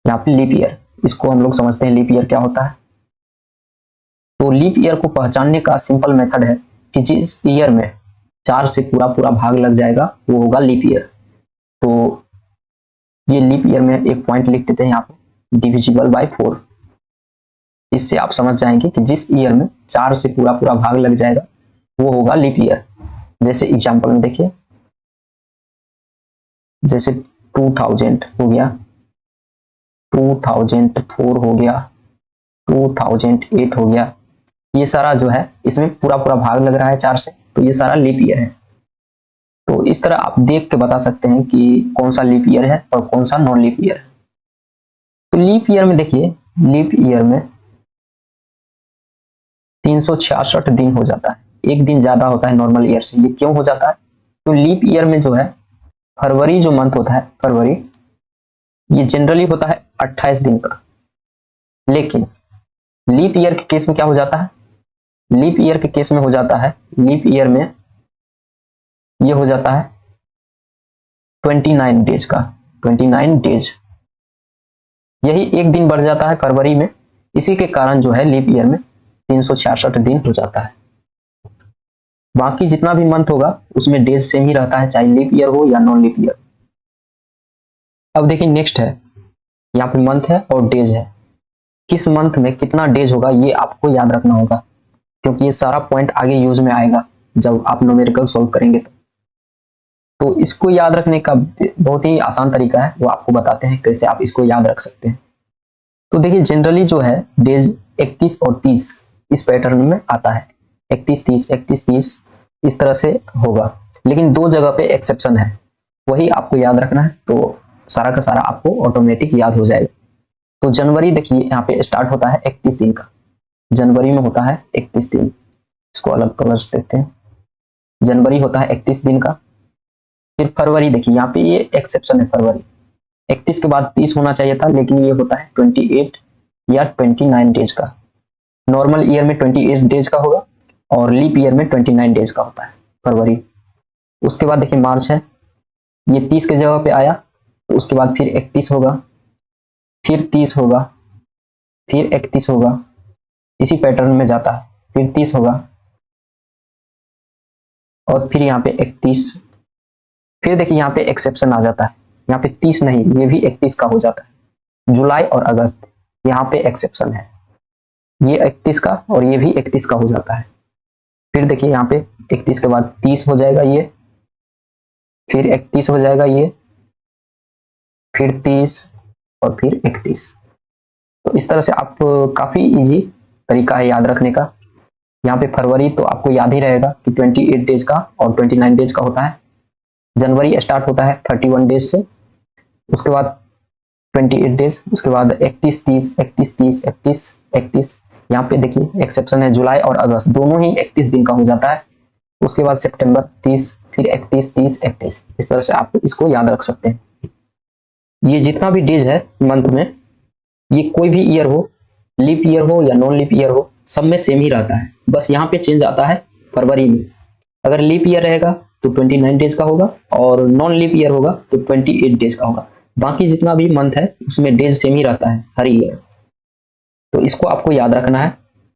यहाँ पे leap year, इसको हम लोग समझते हैं लीप ईयर क्या होता है। तो लीप ईयर को पहचानने का सिंपल मेथड है कि जिस ईयर में 4 से पूरा पूरा भाग लग जाएगा वो होगा लीप ईयर। तो ये लीप ईयर में एक पॉइंट लिख देते हैं यहाँ पे, डिविजिबल बाय 4। इससे आप समझ जाएंगे कि जिस ईयर में 4 से पूरा पूरा भाग लग जाएगा वो होगा लीप ईयर। जैसे एग्जांपल में देखिए, जैसे 2000 हो गया, 2004 हो गया, 2008 हो गया, ये सारा जो है इसमें पूरा पूरा भाग लग रहा है 4 से, तो ये सारा लीप ईयर है। तो इस तरह आप देख के बता सकते हैं कि कौन सा लीप ईयर है और कौन सा नॉन लीप ईयर है। तो लीप ईयर में देखिए, लीप ईयर में 366 दिन हो जाता है, एक दिन ज्यादा होता है नॉर्मल ईयर से। ये क्यों हो जाता है? तो लीप ईयर में जो है फरवरी जो मंथ होता है, फरवरी, ये जनरली होता है 28 दिन का। लेकिन लीप ईयर के केस में क्या हो जाता है? लीप ईयर के केस में हो जाता है, लीप ईयर में ये हो जाता है 29 डेज का, 29 डेज। यही एक दिन बढ़ जाता है फरवरी में, इसी के कारण जो है लीप ईयर में 366 दिन हो जाता है। बाकी जितना भी मंथ होगा उसमें डेज सेम ही रहता है, चाहे लीप ईयर हो या नॉन लीप ईयर। अब देखिए नेक्स्ट है, यहाँ पे मंथ है और डेज है। किस मंथ में कितना डेज होगा ये आपको याद रखना होगा, क्योंकि ये सारा पॉइंट आगे यूज में आएगा जब आप न्यूमेरिकल सॉल्व करेंगे। तो इसको याद रखने का बहुत ही आसान तरीका है, वो आपको बताते हैं कैसे आप इसको याद रख सकते हैं। तो देखिए जनरली जो है डेज 31 और 30 इस पैटर्न में आता है, 31-30, 31-30 इस तरह से होगा। लेकिन 2 जगह पे एक्सेप्शन है, वही आपको याद रखना है, तो सारा का सारा आपको ऑटोमेटिक याद हो जाएगा। तो जनवरी देखिए यहाँ पे स्टार्ट होता है 31 दिन का, जनवरी में होता है 31 दिन। इसको अलग कलर्स देते हैं, जनवरी होता है 31 दिन का। फिर फरवरी देखिए यहाँ पे ये एक्सेप्शन है, फरवरी 31 के बाद 30 होना चाहिए था, लेकिन ये होता है 28 या 29 डेज का। नॉर्मल ईयर में 28 डेज का होगा और लीप ईयर में 29 डेज का होता है फरवरी। उसके बाद देखिए मार्च है, ये 30 के जगह पे आया, तो उसके बाद फिर 31 होगा, फिर 30 होगा, फिर 31 होगा, इसी पैटर्न में जाता है, फिर 30 होगा और फिर यहाँ पे 31। फिर देखिए यहाँ पे एक्सेप्शन आ जाता है, यहाँ पे 30 नहीं, ये भी 31 का हो जाता है। जुलाई और अगस्त यहाँ पे एक्सेप्शन है, ये 31 का और ये भी 31 का हो जाता है। फिर देखिए यहाँ पे 31 के बाद 30 हो जाएगा ये, फिर 31 हो जाएगा ये, फिर 30 और फिर 31। तो इस तरह से आप, काफी इजी तरीका है याद रखने का। यहाँ पे फरवरी तो आपको याद ही रहेगा कि 28 डेज का और 29 डेज का होता है। जनवरी स्टार्ट होता है 31 डेज से, उसके बाद 28 डेज, उसके बाद 31-30, 31-30, 31-31। यहाँ पे देखिए एक्सेप्शन है, जुलाई और अगस्त दोनों ही 31 दिन का हो जाता है। उसके बाद सितंबर 30, फिर 31-30, 31। इस तरह से आप इसको याद रख सकते हैं। ये जितना भी डेज है मंथ में, ये कोई भी ईयर हो, लीप ईयर हो या नॉन लीप ईयर हो, सब में सेम ही रहता है। बस यहाँ पे चेंज आता है फरवरी में। अगर लीप ईयर रहेगा तो 29 डेज का होगा और नॉन लीप ईयर होगा तो 28 डेज का होगा। बाकी जितना भी मंथ है उसमें डेज सेम ही रहता है हर ईयर। तो इसको आपको याद रखना है।